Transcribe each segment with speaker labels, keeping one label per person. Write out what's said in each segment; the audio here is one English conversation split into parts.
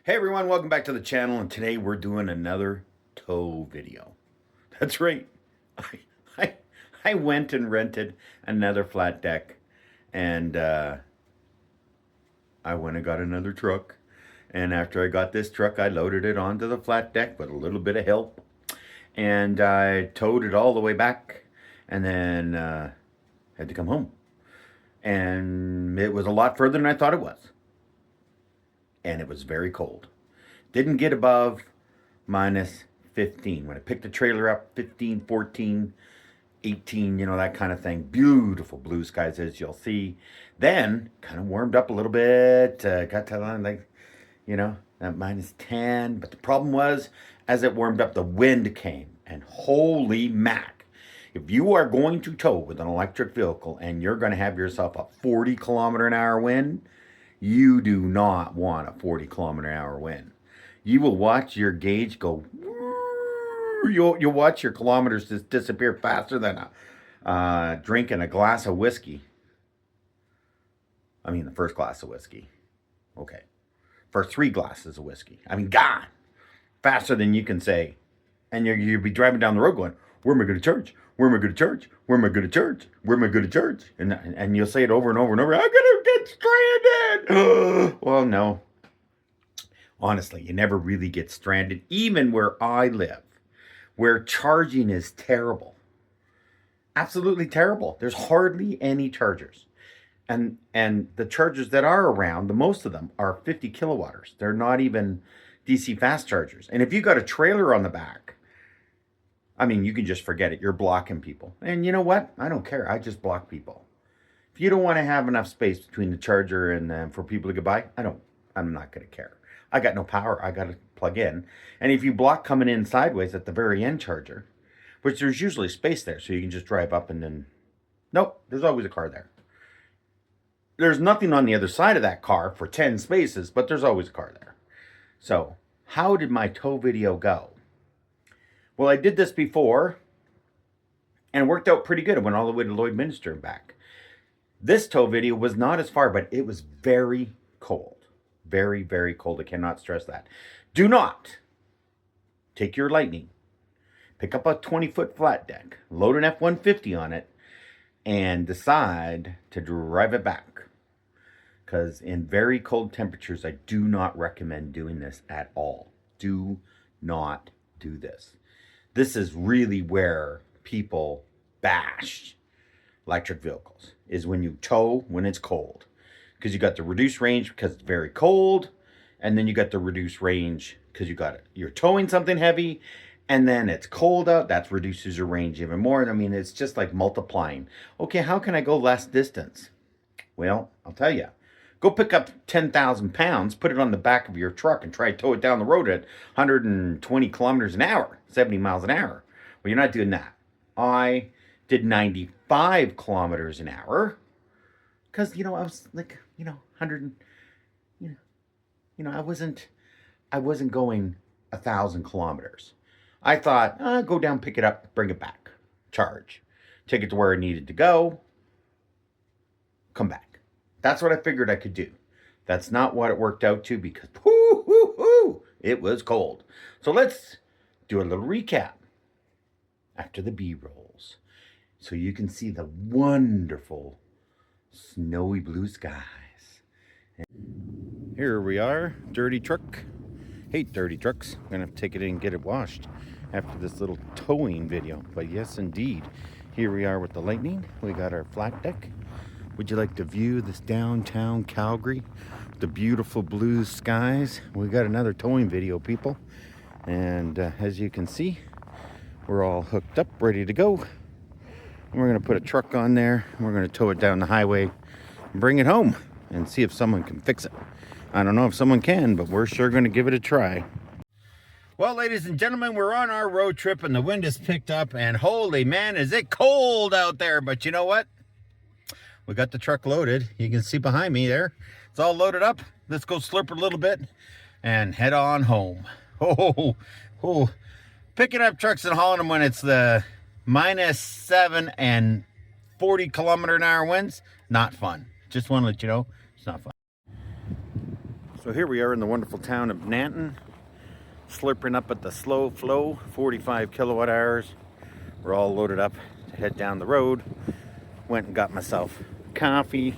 Speaker 1: Hey everyone, welcome back to the channel, and today we're doing another tow video. That's right. I, I, I went and rented another flat deck, and I went and got another truck. And after I got this truck, I loaded it onto the flat deck with a little bit of help, and I towed it all the way back, and then had to come home. And it was a lot further than I thought it was. And it was very cold. Didn't get above minus 15. When I picked the trailer up, 15, 14, 18, you know, that kind of thing. Beautiful blue skies, as you'll see. Then, kind of warmed up a little bit. Got to like, you know, that minus 10. But the problem was, as it warmed up, the wind came. And holy mac. If you are going to tow with an electric vehicle and you're going to have yourself a 40-kilometer-an-hour wind, you do not want a 40-kilometer-an-hour wind. You will watch your gauge go. You'll watch your kilometers just disappear faster than drinking a glass of whiskey. I mean, the first glass of whiskey. Okay. First 3 glasses of whiskey. I mean, God. Faster than you can say. And you'll be driving down the road going, where am I going to church? Where am I going to church? Where am I going to church? Where am I going to church? And you'll say it over and over and over. I'm going to get stranded. Well, no. Honestly, you never really get stranded, even where I live, where charging is terrible. Absolutely terrible. There's hardly any chargers. And the chargers that are around, the most of them are 50 kilowatters. They're not even DC fast chargers. And if you got a trailer on the back, I mean, you can just forget it. You're blocking people. And you know what? I don't care. I just block people. If you don't want to have enough space between the charger and for people to get by, I'm not going to care. I got no power. I got to plug in. And if you block coming in sideways at the very end charger, which there's usually space there, so you can just drive up and then, nope, there's always a car there. There's nothing on the other side of that car for 10 spaces, but there's always a car there. So how did my tow video go? Well, I did this before, and it worked out pretty good. I went all the way to Lloydminster and back. This tow video was not as far, but it was very cold. Very, very cold. I cannot stress that. Do not take your Lightning, pick up a 20-foot flat deck, load an F-150 on it, and decide to drive it back. Because in very cold temperatures, I do not recommend doing this at all. Do not do this. This is really where people bash electric vehicles, is when you tow when it's cold. Because you got the reduced range because it's very cold, and then you got the reduced range because you're towing something heavy, and then it's cold out. That reduces your range even more. I mean, it's just like multiplying. Okay, how can I go less distance? Well, I'll tell you. Go pick up 10,000 pounds, put it on the back of your truck, and try to tow it down the road at 120 kilometers an hour, 70 miles an hour. Well, you're not doing that. I did 95 kilometers an hour because, you know, I was like, 100, I wasn't going 1,000 kilometers. I thought, go down, pick it up, bring it back, charge, take it to where it needed to go, come back. That's what I figured I could do. That's not what it worked out to because, it was cold. So let's do a little recap after the B-rolls so you can see the wonderful snowy blue skies. Here we are, dirty truck. Hate dirty trucks. I'm gonna have to take it in and get it washed after this little towing video. But yes, indeed, here we are with the Lightning. We got our flat deck. Would you like to view this downtown Calgary, the beautiful blue skies? We got another towing video, people. And as you can see, we're all hooked up, ready to go. And we're gonna put a truck on there. And we're gonna tow it down the highway and bring it home and see if someone can fix it. I don't know if someone can, but we're sure gonna give it a try. Well, ladies and gentlemen, we're on our road trip and the wind has picked up, and holy man, is it cold out there. But you know what? We got the truck loaded. You can see behind me there. It's all loaded up. Let's go slurp a little bit and head on home. Picking up trucks and hauling them when it's the -7 and 40-kilometer-an-hour winds, not fun. Just want to let you know, it's not fun. So here we are in the wonderful town of Nanton, slurping up at the slow flow, 45 kilowatt hours. We're all loaded up to head down the road. Went and got myself coffee,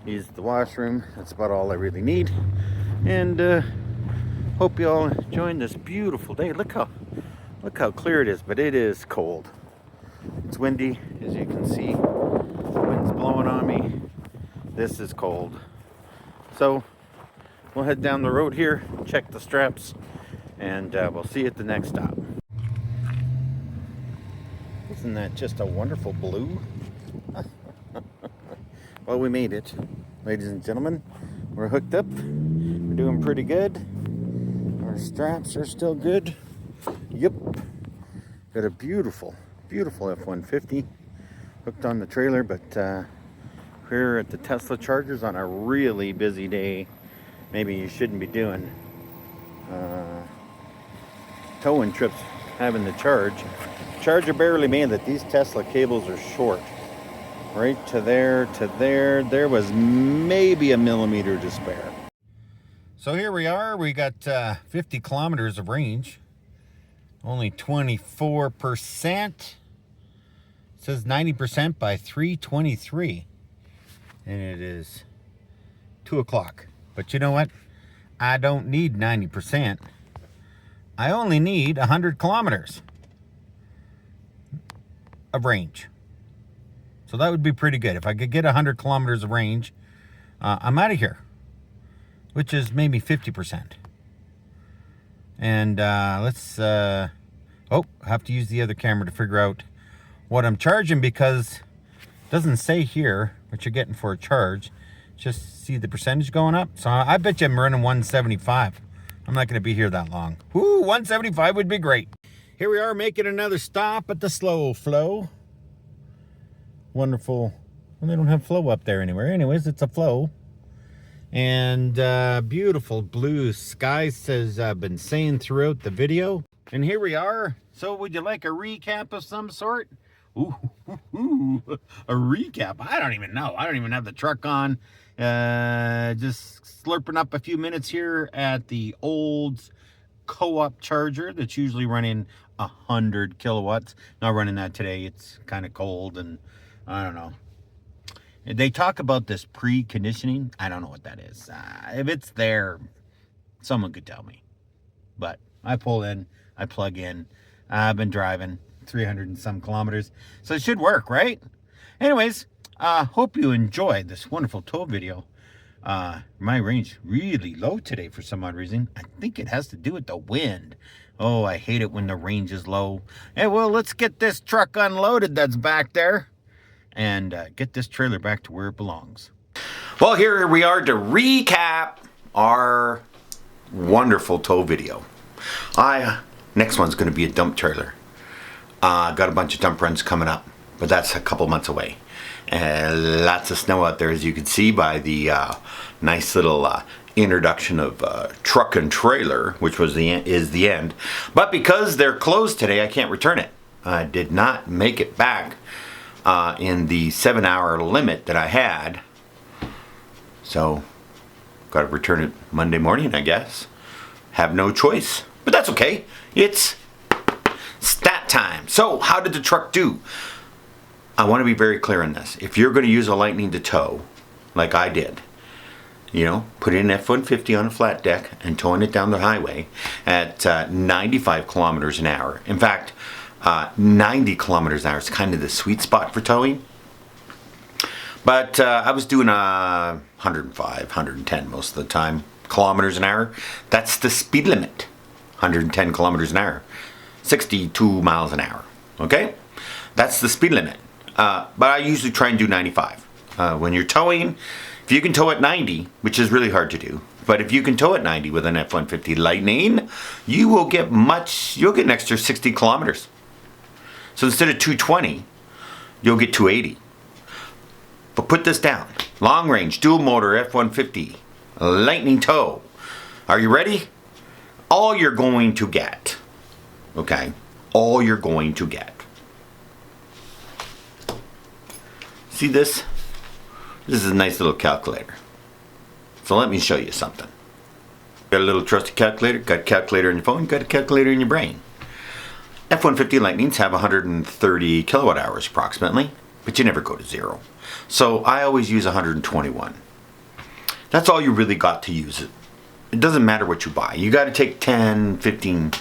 Speaker 1: used the washroom. That's about all I really need. And hope you all enjoying this beautiful day. Look how clear it is, but it is cold. It's windy, as you can see. The wind's blowing on me. This is cold. So we'll head down the road here, check the straps, and we'll see you at the next stop. Isn't that just a wonderful blue? Well, we made it, ladies and gentlemen. We're hooked up. We're doing pretty good. Our straps are still good. Yep. Got a beautiful, beautiful F-150 hooked on the trailer, but we're at the Tesla chargers on a really busy day. Maybe you shouldn't be doing towing trips having the charge. Charger barely made it. These Tesla cables are short. Right to there, to there. There was maybe a millimeter to spare. So here we are. We got 50 kilometers of range. Only 24%. It says 90% by 3:23. And it is 2 o'clock. But you know what? I don't need 90%. I only need 100 kilometers of range. So that would be pretty good. If I could get 100 kilometers of range, I'm out of here, which is maybe 50%. And let's, I have to use the other camera to figure out what I'm charging, because it doesn't say here what you're getting for a charge. Just see the percentage going up. So I bet you I'm running 175. I'm not going to be here that long. Woo, 175 would be great. Here we are making another stop at the slow flow. Wonderful. Well, they don't have flow up there anywhere. Anyways, it's a flow. And beautiful blue skies, as I've been saying throughout the video. And here we are. So would you like a recap of some sort? Ooh, a recap. I don't even know. I don't even have the truck on. Just slurping up a few minutes here at the old co-op charger that's usually running 100 kilowatts. Not running that today. It's kind of cold and I don't know. They talk about this preconditioning. I don't know what that is. If it's there, someone could tell me. But I pull in, I plug in. I've been driving 300 and some kilometers, so it should work, right? Anyways, hope you enjoyed this wonderful tow video. My range really low today for some odd reason. I think it has to do with the wind. Oh, I hate it when the range is low. Hey, well, let's get this truck unloaded that's back there and get this trailer back to where it belongs. Well, here we are to recap our wonderful tow video. Next one's going to be a dump trailer. Got a bunch of dump runs coming up, but that's a couple months away. And lots of snow out there, as you can see by the nice little introduction of truck and trailer, which was is the end. But because they're closed today, I can't return it. I did not make it back in the 7-hour limit that I had. So, got to return it Monday morning, I guess. Have no choice. But that's okay. It's stat time. So, how did the truck do? I want to be very clear on this. If you're going to use a Lightning to tow, like I did, you know, put in an F-150 on a flat deck and towing it down the highway at 95 kilometers an hour. In fact, 90 kilometers an hour is kind of the sweet spot for towing. But I was doing 105, 110 most of the time, kilometers an hour. That's the speed limit, 110 kilometers an hour, 62 miles an hour, okay? That's the speed limit. But I usually try and do 95. When you're towing, if you can tow at 90, which is really hard to do, but if you can tow at 90 with an F-150 Lightning, you will get you'll get an extra 60 kilometers. So instead of 220, you'll get 280. But put this down. Long range, dual motor F-150, Lightning tow. Are you ready? All you're going to get, okay? All you're going to get. See this? This is a nice little calculator. So let me show you something. Got a little trusty calculator, got a calculator in your phone, got a calculator in your brain. F-150 Lightnings have 130 kilowatt hours approximately, but you never go to zero. So I always use 121. That's all you really got to use it. It doesn't matter what you buy. You got to take 10, 15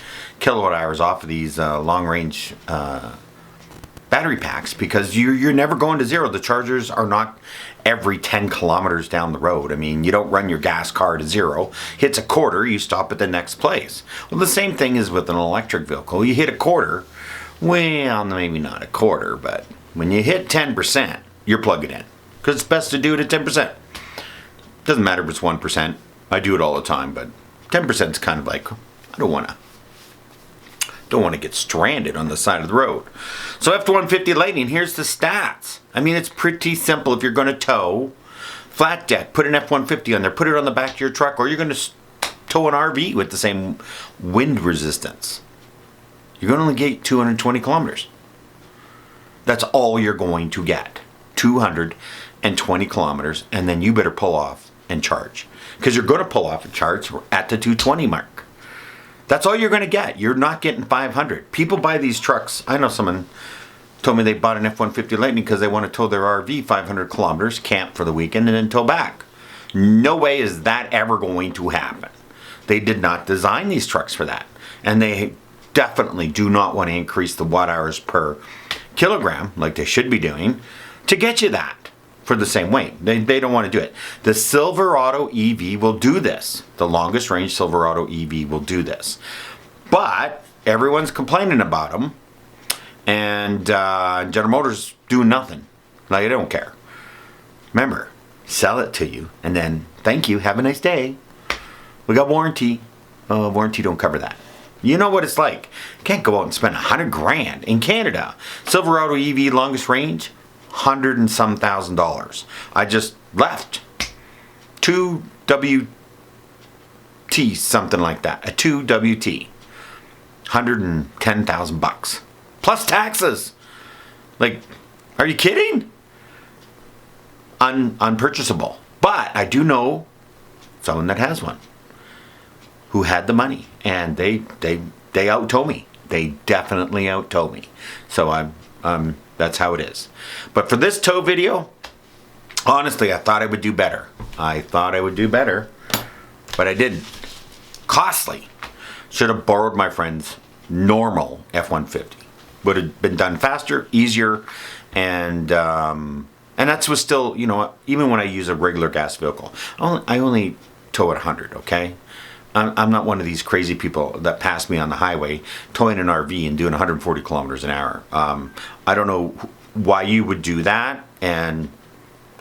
Speaker 1: kilowatt hours off of these long range battery packs because you're never going to zero. The chargers are not every 10 kilometers down the road. I mean, you don't run your gas car to zero. Hits a quarter, you stop at the next place. Well, the same thing is with an electric vehicle. You hit a quarter, well, maybe not a quarter, but when you hit 10%, you're plugging in. Because it's best to do it at 10%. Doesn't matter if it's 1%. I do it all the time, but 10% is kind of like, I don't want to get stranded on the side of the road. So F-150 Lightning, here's the stats. I mean, it's pretty simple. If you're going to tow flat deck, put an F-150 on there, put it on the back of your truck, or you're going to tow an RV with the same wind resistance. You're going to only get 220 kilometers. That's all you're going to get. 220 kilometers, and then you better pull off and charge. Because you're going to pull off and charge at the 220 mark. That's all you're going to get. You're not getting 500. People buy these trucks. I know someone told me they bought an F-150 Lightning because they want to tow their RV 500 kilometers, camp for the weekend, and then tow back. No way is that ever going to happen. They did not design these trucks for that. And they definitely do not want to increase the watt hours per kilogram, like they should be doing, to get you that for the same weight. They don't want to do it. The Silverado EV will do this. The longest range Silverado EV will do this. But everyone's complaining about them. And General Motors do nothing. Like, they don't care. Remember, sell it to you. And then, thank you, have a nice day. We got warranty. Warranty don't cover that. You know what it's like. You can't go out and spend $100,000 in Canada. Silverado EV longest range, $100 and some thousand. I just left 2WT, something like that. A 2WT, $110,000 plus taxes. Like, are you kidding? Unpurchasable. But I do know someone that has one who had the money, and they out-tow me. They definitely out-tow me. So that's how it is. But for this tow video, honestly, I thought I would do better. But I didn't. Costly. Should have borrowed my friend's normal F-150. Would have been done faster, easier, and that was still, you know, even when I use a regular gas vehicle, I only tow at 100, okay? I'm not one of these crazy people that pass me on the highway towing an RV and doing 140 kilometers an hour. I don't know why you would do that, and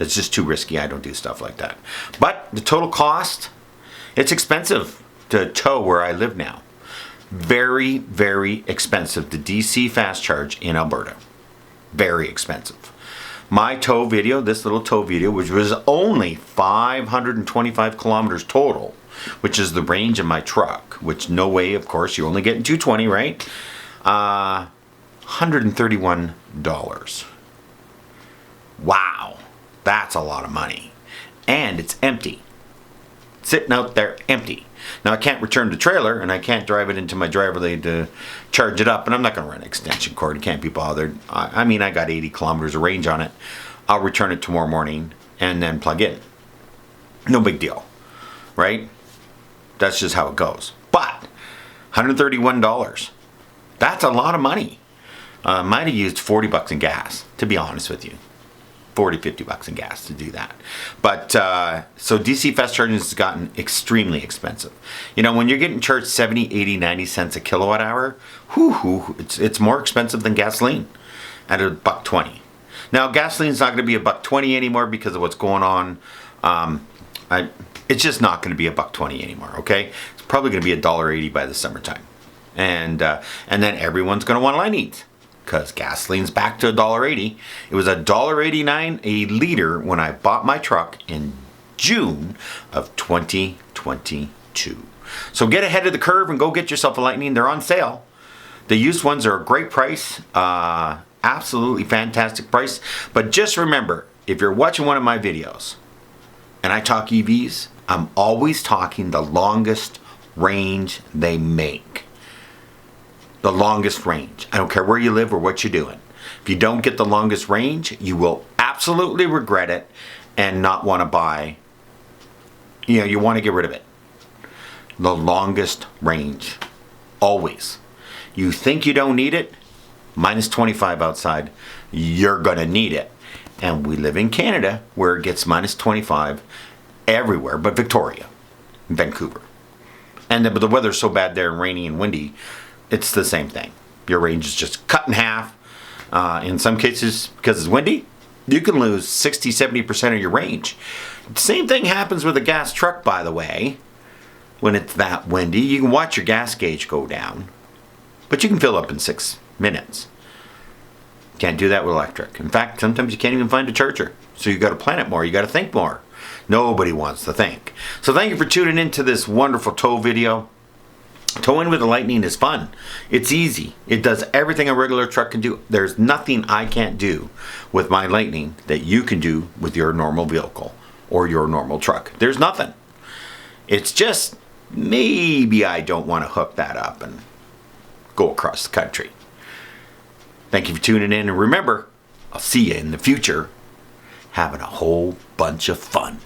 Speaker 1: it's just too risky. I don't do stuff like that. But the total cost, it's expensive to tow where I live now. Very, very expensive. The DC fast charge in Alberta. Very expensive. My tow video, this little tow video, which was only 525 kilometers total, which is the range of my truck, which no way, of course, you're only getting 220, right? $131. Wow, that's a lot of money. And it's empty. Sitting out there empty. Now I can't return the trailer, and I can't drive it into my driveway to charge it up, and I'm not going to run an extension cord. I can't be bothered. I mean, I got 80 kilometers of range on it. I'll return it tomorrow morning and then plug in. No big deal, right? That's just how it goes. But $131, that's a lot of money. Might have used $40 in gas, to be honest with you. $40-50 in gas to do that. But so DC fast charging has gotten extremely expensive. You know, when you're getting charged 70, 80, 90 cents a kilowatt hour, it's more expensive than gasoline at $1.20. Now gasoline's not going to be $1.20 anymore because of what's going on. It's just not going to be $1.20 anymore. Okay, it's probably going to be $1.80 by the summertime, and then everyone's going to want Lightnings. Because gasoline's back to $1.80. It was $1.89 a liter when I bought my truck in June of 2022. So get ahead of the curve and go get yourself a Lightning. They're on sale. The used ones are a great price. Absolutely fantastic price. But just remember, if you're watching one of my videos and I talk EVs, I'm always talking the longest range they make. The longest range. I don't care where you live or what you're doing. If you don't get the longest range, you will absolutely regret it and not want to buy. You want to get rid of it. The longest range. Always. You think you don't need it? Minus 25 outside. You're going to need it. And we live in Canada where it gets minus 25 everywhere but Victoria, Vancouver. And the weather's so bad there and rainy and windy, it's the same thing. Your range is just cut in half. In some cases, because it's windy, you can lose 60-70% of your range. Same thing happens with a gas truck, by the way. When it's that windy, you can watch your gas gauge go down, but you can fill up in 6 minutes. Can't do that with electric. In fact, sometimes you can't even find a charger. So you got to plan it more. You got to think more. Nobody wants to think. So thank you for tuning into this wonderful tow video. Towing with the Lightning is fun. It's easy. It does everything a regular truck can do. There's nothing I can't do with my Lightning that you can do with your normal vehicle or your normal truck. There's nothing. It's just maybe I don't want to hook that up and go across the country. Thank you for tuning in, and remember, I'll see you in the future having a whole bunch of fun.